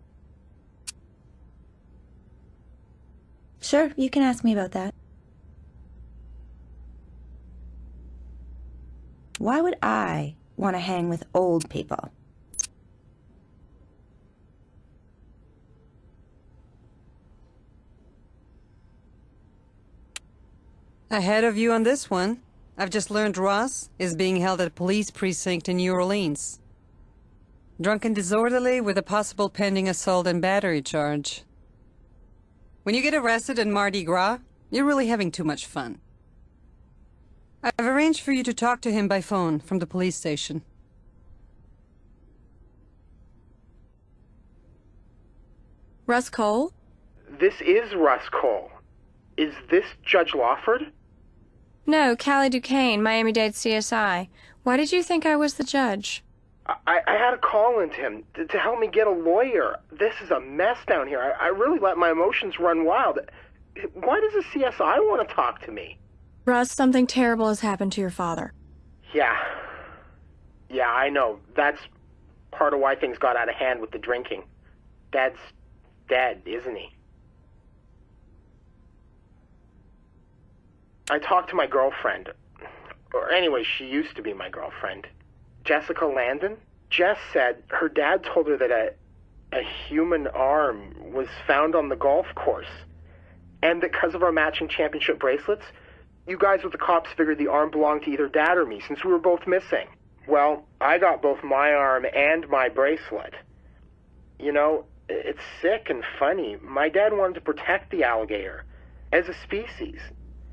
Sure, you can ask me about that. Why would I want to hang with old people? Ahead of you on this one. I've just learned Ross is being held at a police precinct in New Orleans. Drunk and disorderly with a possible pending assault and battery charge. When you get arrested in Mardi Gras, you're really having too much fun. I've arranged for you to talk to him by phone from the police station. Russ Cole? This is Russ Cole. Is this Judge Lawford? No, Callie Duquesne, Miami-Dade CSI. Why did you think I was the judge? I had a call into him to help me get a lawyer. This is a mess down here. I really let my emotions run wild. Why does the CSI want to talk to me? Russ, something terrible has happened to your father. Yeah, I know. That's part of why things got out of hand with the drinking. Dad's dead, isn't he? I talked to my girlfriend. Or anyway, she used to be my girlfriend. Jessica Landon? Jess said her dad told her that a human arm was found on the golf course. And that because of our matching championship bracelets, you guys with the cops figured the arm belonged to either Dad or me since we were both missing. Well, I got both my arm and my bracelet. You know, it's sick and funny. My dad wanted to protect the alligator as a species.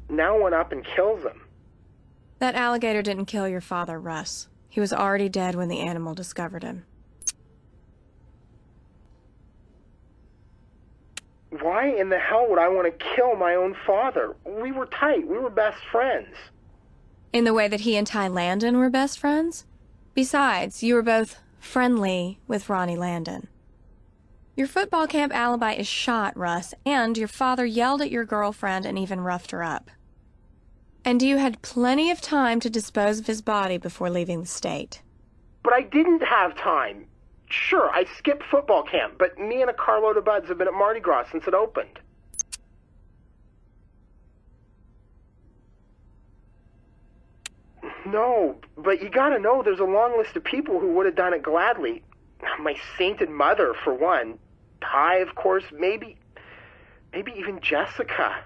Now went up and kills him. That alligator didn't kill your father, Russ. He was already dead when the animal discovered him. Why in the hell would I want to kill my own father? We were tight. We were best friends. In the way that he and Ty Landon were best friends? Besides, you were both friendly with Ronnie Landon. Your football camp alibi is shot, Russ, and your father yelled at your girlfriend and even roughed her up. And you had plenty of time to dispose of his body before leaving the state. But I didn't have time. Sure, I skipped football camp, but me and a carload of buds have been at Mardi Gras since it opened. No, but you gotta know there's a long list of people who would have done it gladly. My sainted mother, for one. Ty, of course, maybe even Jessica.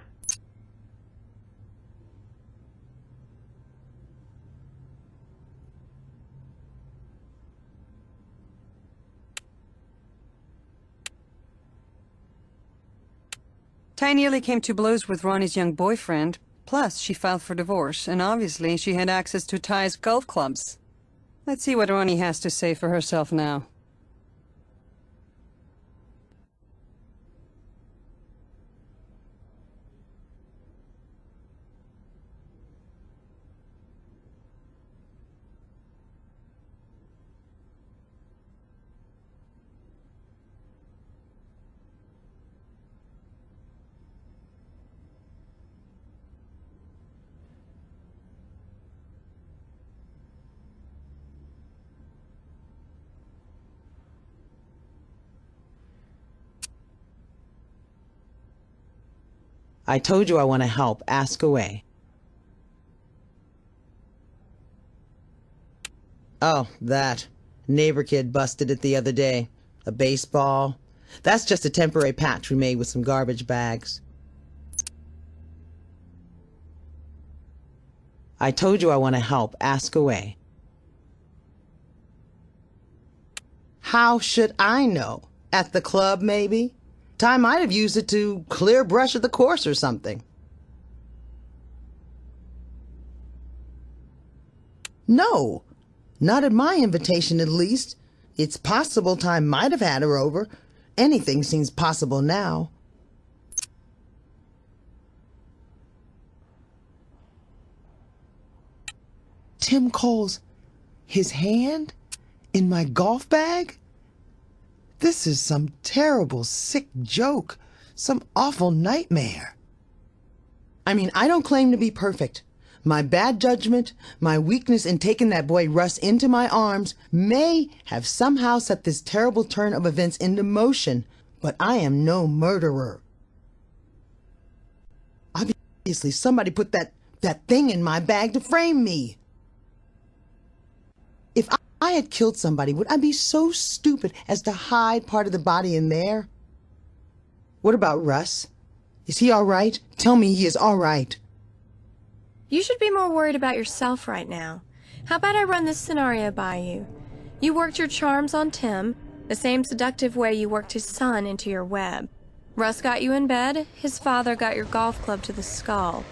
Ty nearly came to blows with Ronnie's young boyfriend. Plus, she filed for divorce, and obviously she had access to Ty's golf clubs. Let's see what Ronnie has to say for herself now. I told you I want to help. Ask away. Oh, that. Neighbor kid busted it the other day. A baseball. That's just a temporary patch we made with some garbage bags. I told you I want to help. Ask away. How should I know? At the club, maybe? Ty might have used it to clear brush at the course or something. No, not at my invitation at least. It's possible Ty might have had her over. Anything seems possible now. Tim Cole's his hand in my golf bag? This is some terrible, sick joke. Some awful nightmare. I mean, I don't claim to be perfect. My bad judgment, my weakness in taking that boy Russ into my arms may have somehow set this terrible turn of events into motion, but I am no murderer. Obviously, somebody put that thing in my bag to frame me. If I had killed somebody, would I be so stupid as to hide part of the body in there? What about Russ? Is he all right? Tell me he is all right. You should be more worried about yourself right now. How about I run this scenario by you? You worked your charms on Tim, the same seductive way you worked his son into your web. Russ got you in bed, his father got your golf club to the skull.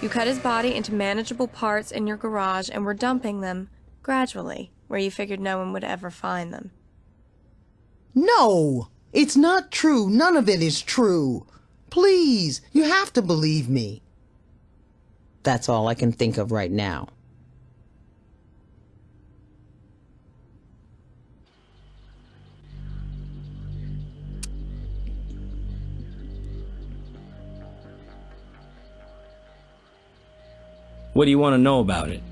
You cut his body into manageable parts in your garage and were dumping them, gradually, where you figured no one would ever find them. No! It's not true. None of it is true. Please, you have to believe me. That's all I can think of right now. What do you want to know about it?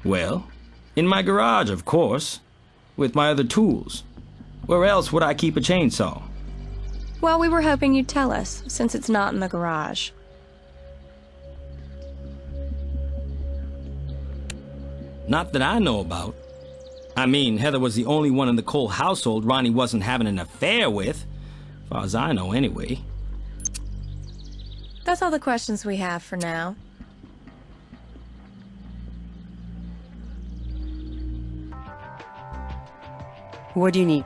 Well, in my garage, of course, with my other tools. Where else would I keep a chainsaw? Well, we were hoping you'd tell us, since it's not in the garage. Not that I know about. I mean, Heather was the only one in the Cole household Ronnie wasn't having an affair with. As far as I know, anyway. That's all the questions we have for now. What do you need?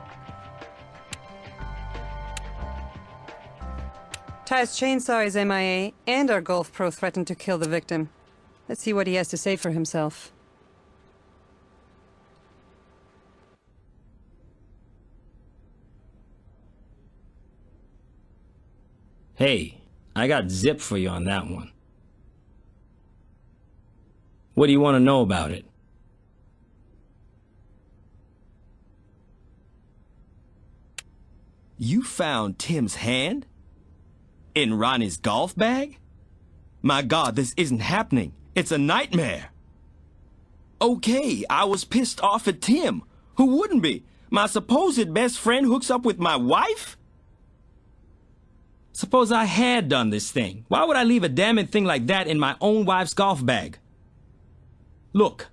Ty's chainsaw is MIA, and our golf pro threatened to kill the victim. Let's see what he has to say for himself. Hey, I got zip for you on that one. What do you want to know about it? You found Tim's hand? In Ronnie's golf bag? My God, this isn't happening. It's a nightmare. Okay, I was pissed off at Tim. Who wouldn't be? My supposed best friend hooks up with my wife? Suppose I had done this thing. Why would I leave a damning thing like that in my own wife's golf bag? Look,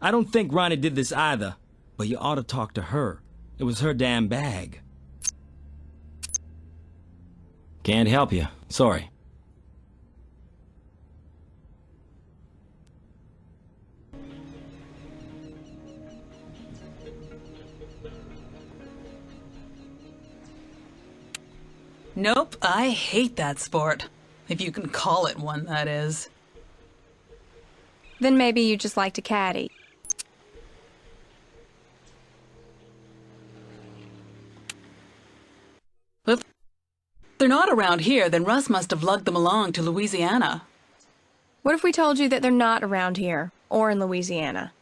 I don't think Ronnie did this either, but you ought to talk to her. It was her damn bag. Can't help you. Sorry. Nope, I hate that sport. If you can call it one, that is. Then maybe you just like to caddy. If they're not around here, then Russ must have lugged them along to Louisiana. What if we told you that they're not around here, or in Louisiana?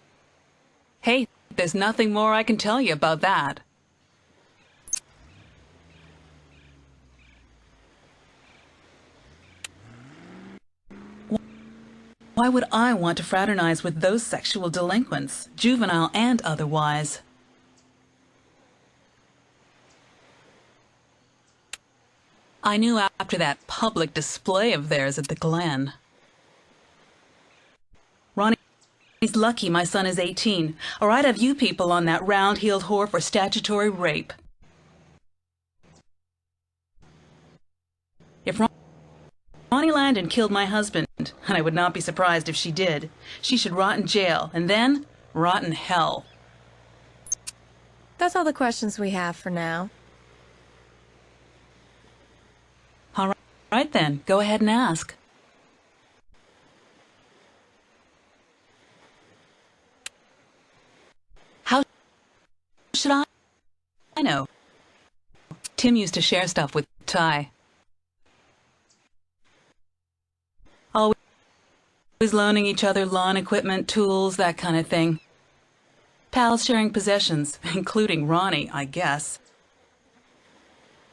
Hey, there's nothing more I can tell you about that. Why would I want to fraternize with those sexual delinquents, juvenile and otherwise? I knew after that public display of theirs at the Glen. Ronnie's lucky my son is 18, or I'd have you people on that round-heeled whore for statutory rape. If Ronnie Landon killed my husband, and I would not be surprised if she did, she should rot in jail, and then rot in hell. That's all the questions we have for now. All right then, go ahead and ask. How should I know? Tim used to share stuff with Ty. Always loaning each other lawn equipment, tools, that kind of thing. Pals sharing possessions, including Ronnie, I guess.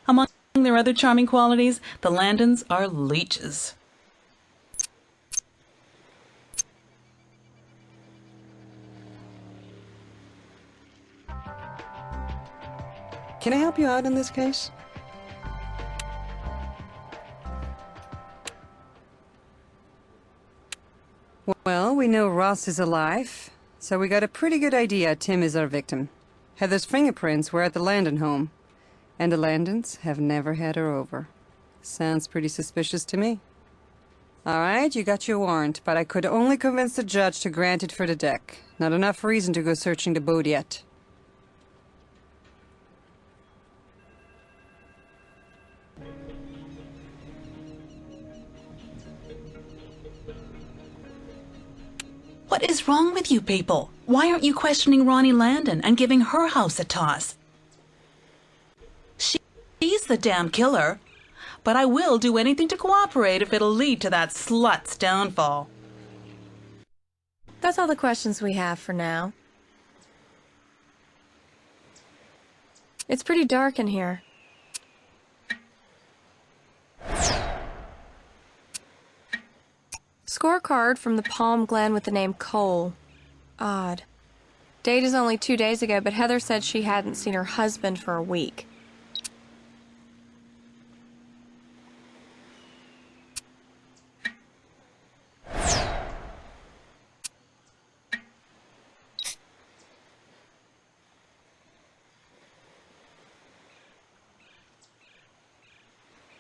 Among their other charming qualities, the Landons are leeches. Can I help you out in this case? Well, we know Ross is alive, so we got a pretty good idea Tim is our victim. Heather's fingerprints were at the Landon home, and the Landons have never had her over. Sounds pretty suspicious to me. Alright, you got your warrant, but I could only convince the judge to grant it for the deck. Not enough reason to go searching the boat yet. What is wrong with you people? Why aren't you questioning Ronnie Landon and giving her house a toss? She's the damn killer. But I will do anything to cooperate if it'll lead to that slut's downfall. That's all the questions we have for now. It's pretty dark in here. Scorecard from the Palm Glen with the name Cole. Odd. Date is only 2 days ago, but Heather said she hadn't seen her husband for a week.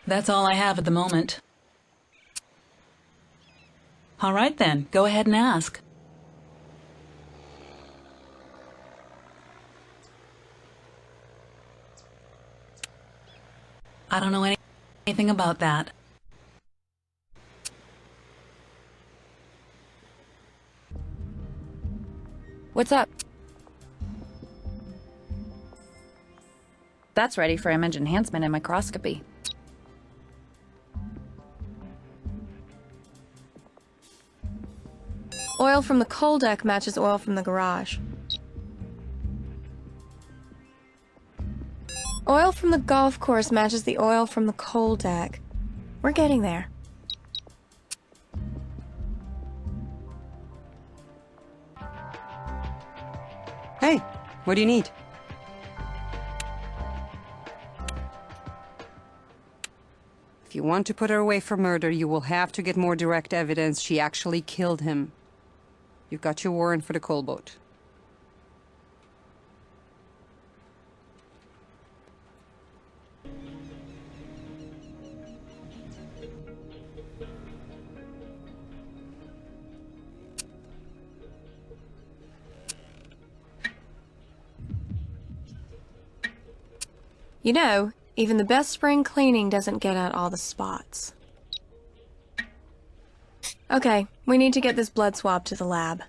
That's all I have at the moment. All right then, go ahead and ask. I don't know anything about that. What's up? That's ready for image enhancement and microscopy. Oil from the coal deck matches oil from the garage. Oil from the golf course matches the oil from the coal deck. We're getting there. Hey, what do you need? If you want to put her away for murder, you will have to get more direct evidence she actually killed him. You've got your warrant for the coal boat. You know, even the best spring cleaning doesn't get out all the spots. Okay, we need to get this blood swab to the lab.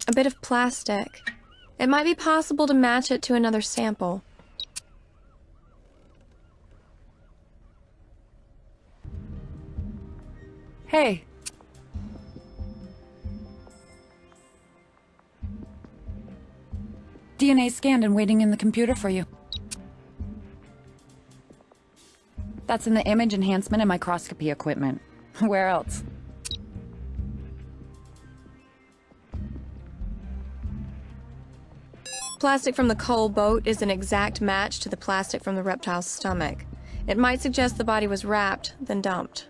A bit of plastic. It might be possible to match it to another sample. Hey. DNA scanned and waiting in the computer for you. That's in the image enhancement and microscopy equipment. Where else? Plastic from the coal boat is an exact match to the plastic from the reptile's stomach. It might suggest the body was wrapped, then dumped.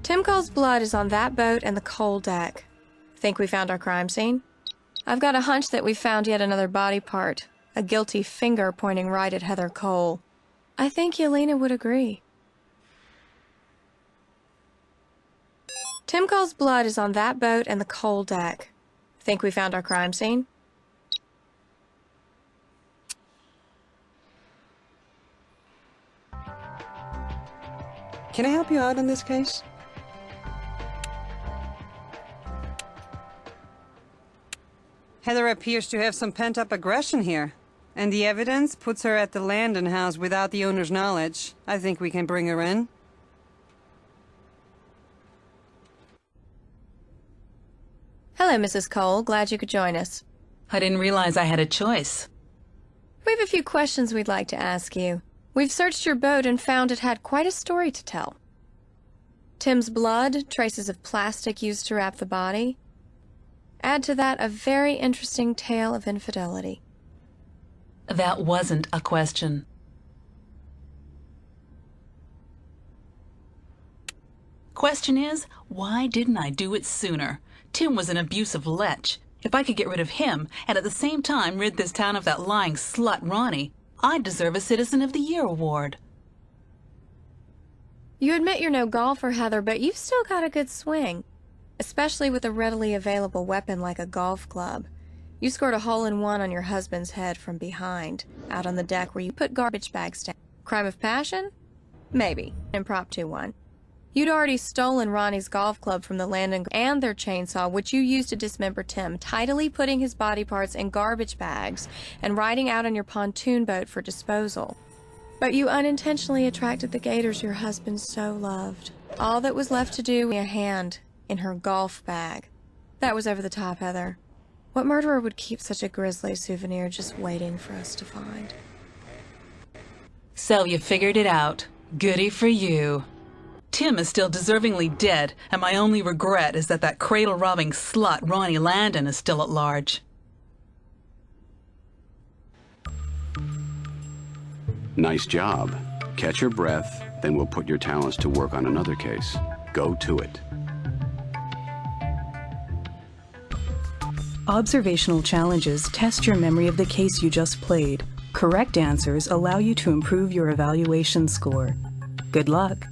Tim Cole's blood is on that boat and the coal deck. Think we found our crime scene? I've got a hunch that we found yet another body part. A guilty finger pointing right at Heather Cole. I think Yelena would agree. Tim Cole's blood is on that boat and the coal deck. Think we found our crime scene? Can I help you out on this case? Heather appears to have some pent-up aggression here, and the evidence puts her at the Landon house without the owner's knowledge. I think we can bring her in. Hello, Mrs. Cole. Glad you could join us. I didn't realize I had a choice. We have a few questions we'd like to ask you. We've searched your boat and found it had quite a story to tell. Tim's blood, traces of plastic used to wrap the body. Add to that a very interesting tale of infidelity. That wasn't a question. Question is, why didn't I do it sooner? Tim was an abusive lech. If I could get rid of him, and at the same time rid this town of that lying slut Ronnie, I'd deserve a Citizen of the Year award. You admit you're no golfer, Heather, but you've still got a good swing. Especially with a readily available weapon like a golf club. You scored a hole-in-one on your husband's head from behind, out on the deck where you put garbage bags down. Crime of passion? Maybe. Impromptu one. You'd already stolen Ronnie's golf club from the Landon and their chainsaw, which you used to dismember Tim, tidily putting his body parts in garbage bags and riding out on your pontoon boat for disposal. But you unintentionally attracted the gators your husband so loved. All that was left to do was a hand in her golf bag. That was over the top, Heather. What murderer would keep such a grisly souvenir just waiting for us to find? So you figured it out. Goody for you. Tim is still deservingly dead, and my only regret is that that cradle-robbing slut Ronnie Landon is still at large. Nice job. Catch your breath, then we'll put your talents to work on another case. Go to it. Observational challenges test your memory of the case you just played. Correct answers allow you to improve your evaluation score. Good luck.